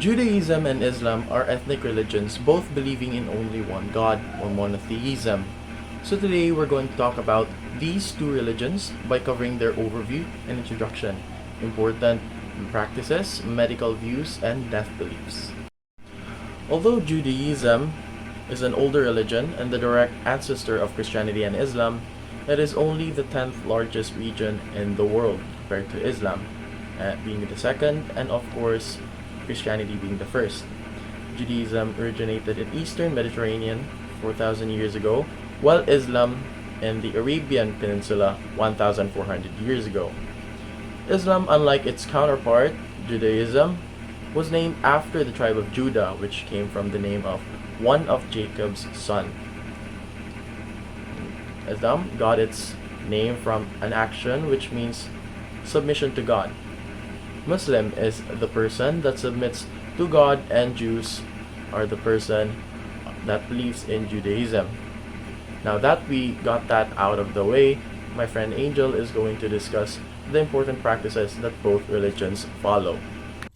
Judaism and Islam are ethnic religions, both believing in only one God, or monotheism. So today we're going to talk about these two religions by covering their overview and introduction, important practices, medical views, and death beliefs. Although Judaism is an older religion and the direct ancestor of Christianity and Islam, it is only the 10th largest region in the world compared to Islam, being the second, and of course, Christianity being the first. Judaism originated in Eastern Mediterranean 4,000 years ago, while Islam in the Arabian Peninsula 1,400 years ago. Islam, unlike its counterpart, Judaism, was named after the tribe of Judah, which came from the name of one of Jacob's son. Islam got its name from an action which means submission to God. Muslim is the person that submits to God, and Jews are the person that believes in Judaism. Now that we got that out of the way, my friend Angel is going to discuss the important practices that both religions follow.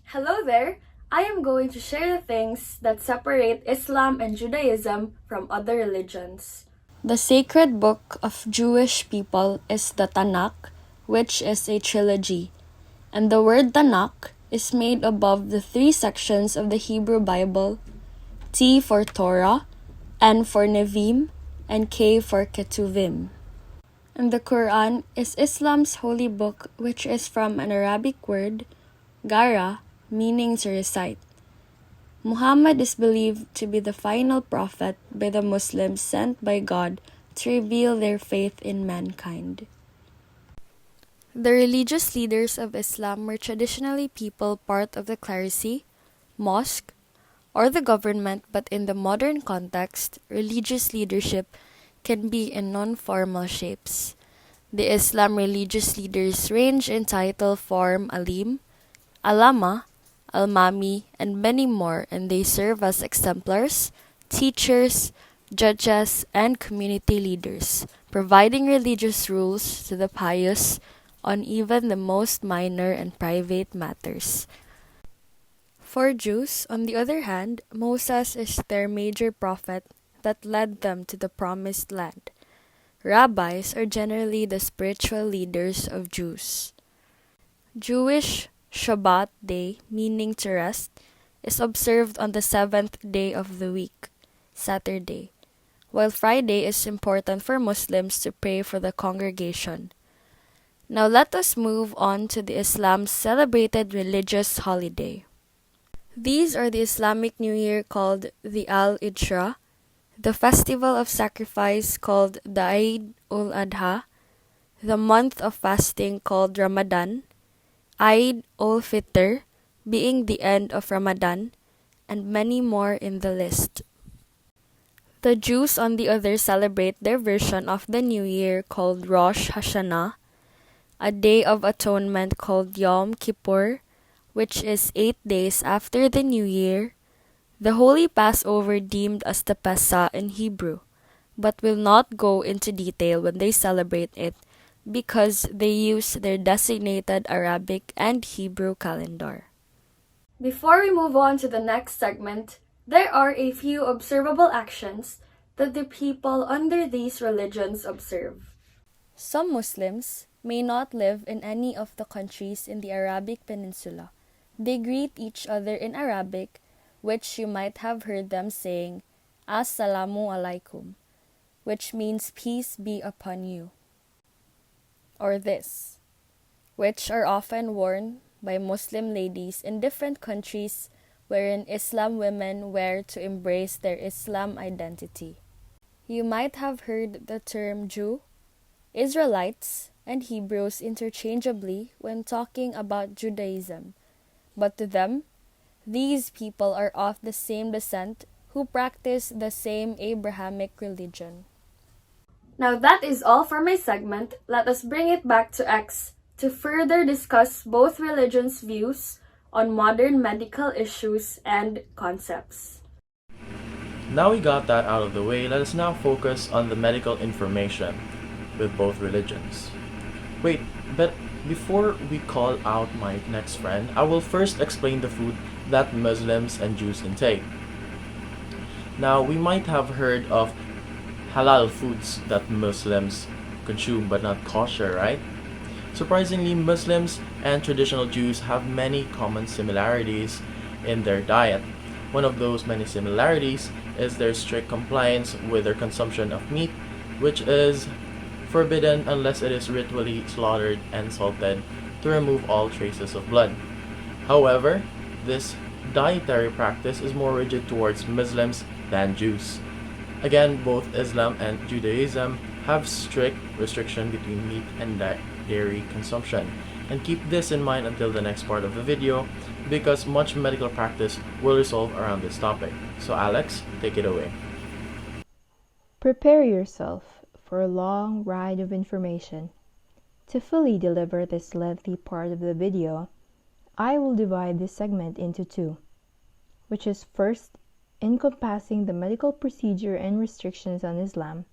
Hello there! I am going to share the things that separate Islam and Judaism from other religions. The sacred book of Jewish people is the Tanakh, which is a trilogy. And the word Tanakh is made above the three sections of the Hebrew Bible: T for Torah, N for Nevi'im, and K for Ketuvim. And the Quran is Islam's holy book, which is from an Arabic word, Gara, meaning to recite. Muhammad is believed to be the final prophet by the Muslims sent by God to reveal their faith in mankind. The religious leaders of Islam were traditionally people part of the clerisy, mosque, or the government, but in the modern context, religious leadership can be in non-formal shapes. The Islam religious leaders range in title form alim, alama, almami, and many more, and they serve as exemplars, teachers, judges, and community leaders, providing religious rules to the pious on even the most minor and private matters. For Jews, on the other hand, Moses is their major prophet that led them to the promised land. Rabbis are generally the spiritual leaders of Jews. Jewish Shabbat day, meaning to rest, is observed on the seventh day of the week, Saturday, while Friday is important for Muslims to pray for the congregation. Now let us move on to the Islam's celebrated religious holiday. These are the Islamic New Year called the Al-Idra, the festival of sacrifice called the Eid ul-Adha, the month of fasting called Ramadan, Eid ul-Fitr being the end of Ramadan, and many more in the list. The Jews, on the other, celebrate their version of the New Year called Rosh Hashanah, a day of atonement called Yom Kippur, which is 8 days after the New Year, the Holy Passover deemed as the Pesach in Hebrew, but will not go into detail when they celebrate it because they use their designated Arabic and Hebrew calendar. Before we move on to the next segment, there are a few observable actions that the people under these religions observe. Some Muslims may not live in any of the countries in the Arabic Peninsula. They greet each other in Arabic, which you might have heard them saying, Assalamu alaikum, which means peace be upon you, or this, which are often worn by Muslim ladies in different countries wherein Islam women wear to embrace their Islam identity. You might have heard the term Jew, Israelites, and Hebrews interchangeably when talking about Judaism, but to them, these people are of the same descent who practice the same Abrahamic religion. Now that is all for my segment. Let us bring it back to X to further discuss both religions' views on modern medical issues and concepts. Now we got that out of the way, let us now focus on the medical information with both religions. Wait, but before we call out my next friend, I will first explain the food that Muslims and Jews intake. Now, we might have heard of halal foods that Muslims consume but not kosher, right? Surprisingly, Muslims and traditional Jews have many common similarities in their diet. One of those many similarities is their strict compliance with their consumption of meat, which is forbidden unless it is ritually slaughtered and salted to remove all traces of blood. However, this dietary practice is more rigid towards Muslims than Jews. Again, both Islam and Judaism have strict restriction between meat and dairy consumption. And keep this in mind until the next part of the video because much medical practice will resolve around this topic. So Alex, take it away. Prepare yourself for a long ride of information. To fully deliver this lengthy part of the video, I will divide this segment into two, which is first encompassing the medical procedure and restrictions on Islam,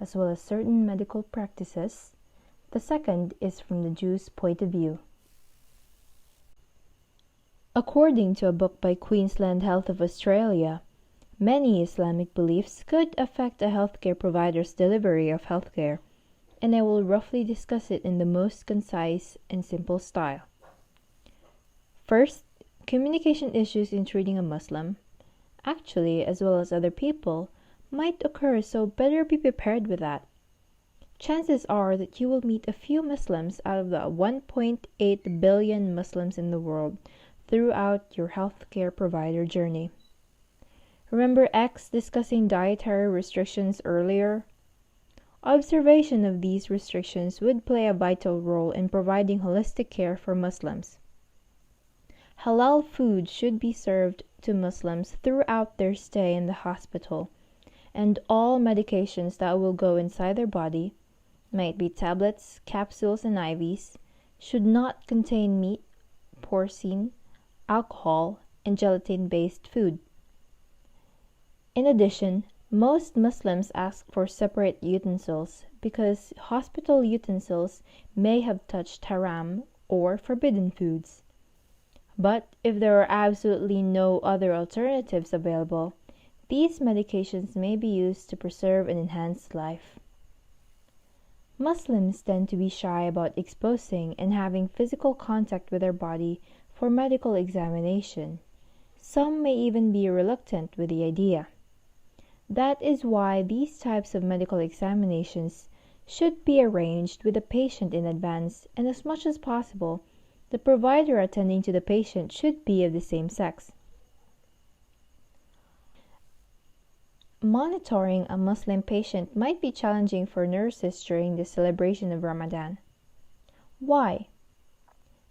as well as certain medical practices. The second is from the Jew's point of view. According to a book by Queensland Health of Australia, many Islamic beliefs could affect a healthcare provider's delivery of healthcare, and I will roughly discuss it in the most concise and simple style. First, communication issues in treating a Muslim, actually as well as other people, might occur, so better be prepared with that. Chances are that you will meet a few Muslims out of the 1.8 billion Muslims in the world throughout your healthcare provider journey. Remember X discussing dietary restrictions earlier? Observation of these restrictions would play a vital role in providing holistic care for Muslims. Halal food should be served to Muslims throughout their stay in the hospital, and all medications that will go inside their body, might be tablets, capsules, and IVs, should not contain meat, porcine, alcohol, and gelatin-based food. In addition, most Muslims ask for separate utensils because hospital utensils may have touched haram or forbidden foods. But if there are absolutely no other alternatives available, these medications may be used to preserve and enhance life. Muslims tend to be shy about exposing and having physical contact with their body for medical examination. Some may even be reluctant with the idea. That is why these types of medical examinations should be arranged with the patient in advance, and as much as possible, the provider attending to the patient should be of the same sex. Monitoring a Muslim patient might be challenging for nurses during the celebration of Ramadan. Why?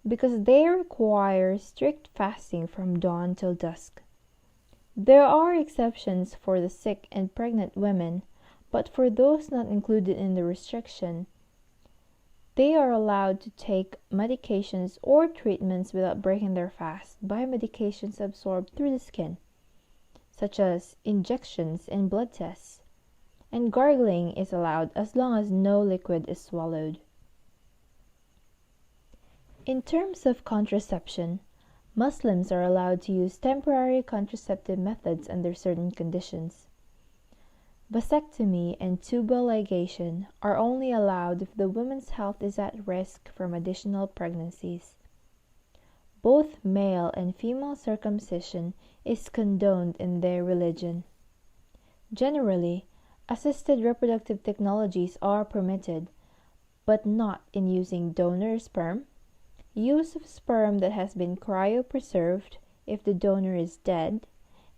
Because they require strict fasting from dawn till dusk. There are exceptions for the sick and pregnant women, but for those not included in the restriction, they are allowed to take medications or treatments without breaking their fast by medications absorbed through the skin, such as injections and blood tests, and gargling is allowed as long as no liquid is swallowed. In terms of contraception, Muslims are allowed to use temporary contraceptive methods under certain conditions. Vasectomy and tubal ligation are only allowed if the woman's health is at risk from additional pregnancies. Both male and female circumcision is condoned in their religion. Generally, assisted reproductive technologies are permitted, but not in using donor sperm, use of sperm that has been cryopreserved if the donor is dead,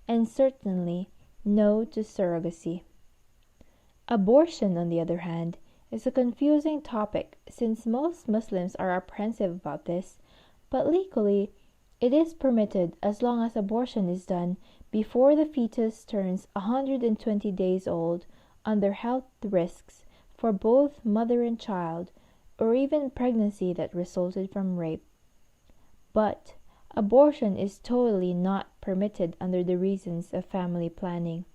and certainly no to surrogacy. Abortion, on the other hand, is a confusing topic since most Muslims are apprehensive about this, but legally it is permitted as long as abortion is done before the fetus turns 120 days old under health risks for both mother and child, or even pregnancy that resulted from rape. But abortion is totally not permitted under the reasons of family planning.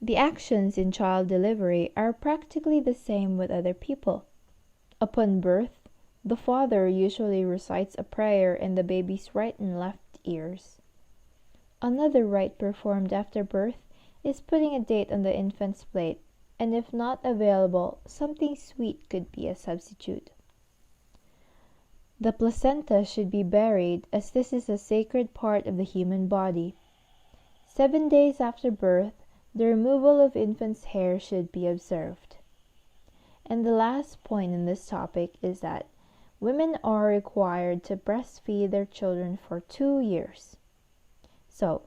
The actions in child delivery are practically the same with other people. Upon birth, The father usually recites a prayer in the baby's right and left ears. Another rite performed after birth is putting a date on the infant's plate, and if not available, something sweet could be a substitute. The placenta should be buried, as this is a sacred part of the human body. 7 days after birth, the removal of infant's hair should be observed. And the last point in this topic is that women are required to breastfeed their children for 2 years. So,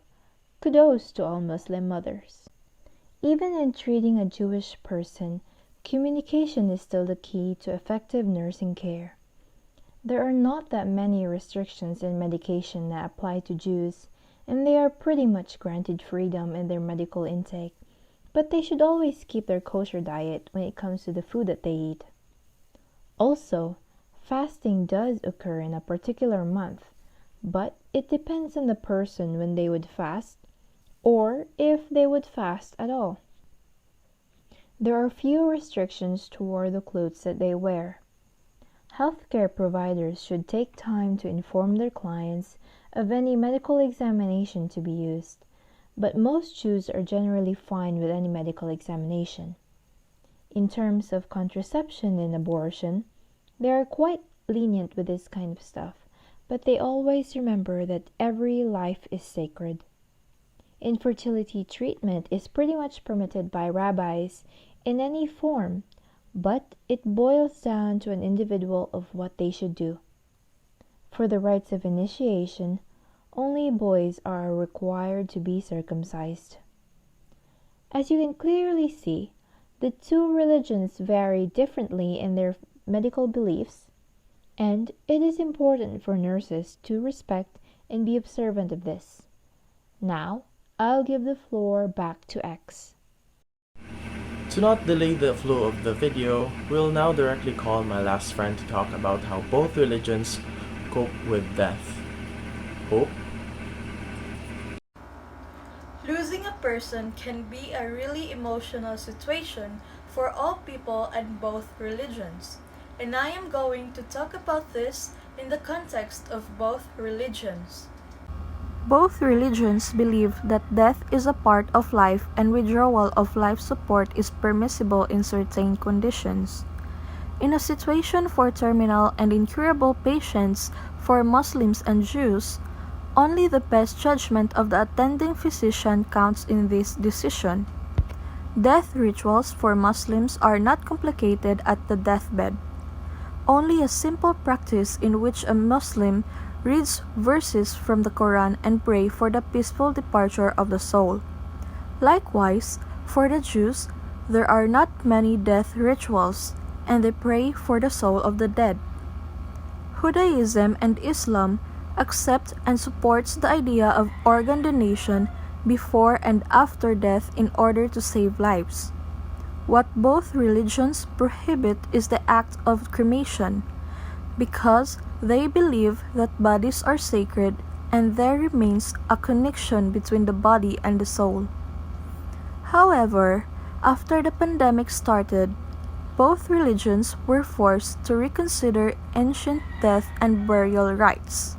kudos to all Muslim mothers. Even in treating a Jewish person, communication is still the key to effective nursing care. There are not that many restrictions in medication that apply to Jews, and they are pretty much granted freedom in their medical intake, but they should always keep their kosher diet when it comes to the food that they eat. Also, fasting does occur in a particular month, but it depends on the person when they would fast, or if they would fast at all. There are few restrictions toward the clothes that they wear. Healthcare providers should take time to inform their clients of any medical examination to be used, but most Jews are generally fine with any medical examination. In terms of contraception and abortion, they are quite lenient with this kind of stuff, but they always remember that every life is sacred. Infertility treatment is pretty much permitted by rabbis in any form, but it boils down to an individual of what they should do. For the rites of initiation, only boys are required to be circumcised. As you can clearly see, the two religions vary differently in their medical beliefs, and it is important for nurses to respect and be observant of this. Now, I'll give the floor back to X. To not delay the flow of the video, we'll now directly call my last friend to talk about how both religions cope with death. Hope? Losing a person can be a really emotional situation for all people and both religions, and I am going to talk about this in the context of both religions. Both religions believe that death is a part of life and withdrawal of life support is permissible in certain conditions. In a situation for terminal and incurable patients for Muslims and Jews, only the best judgment of the attending physician counts in this decision. Death rituals for Muslims are not complicated at the deathbed. Only a simple practice in which a Muslim reads verses from the Quran and pray for the peaceful departure of the soul. Likewise, for the Jews, there are not many death rituals, and they pray for the soul of the dead. Judaism and Islam accept and supports the idea of organ donation before and after death in order to save lives. What both religions prohibit is the act of cremation, because they believe that bodies are sacred and there remains a connection between the body and the soul. However, after the pandemic started, both religions were forced to reconsider ancient death and burial rites.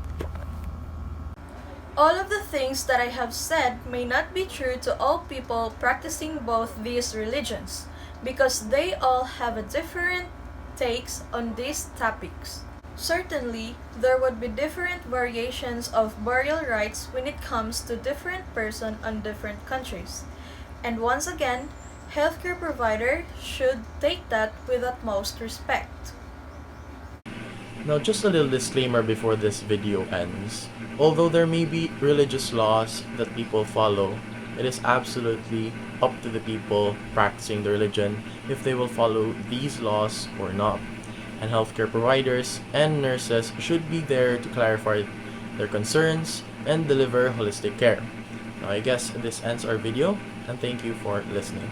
All of the things that I have said may not be true to all people practicing both these religions, because they all have a different takes on these topics. Certainly, there would be different variations of burial rites when it comes to different person on different countries. And once again, healthcare provider should take that with utmost respect. Now, just a little disclaimer before this video ends. Although there may be religious laws that people follow, it is absolutely up to the people practicing the religion if they will follow these laws or not. And healthcare providers and nurses should be there to clarify their concerns and deliver holistic care. Now, I guess this ends our video, and thank you for listening.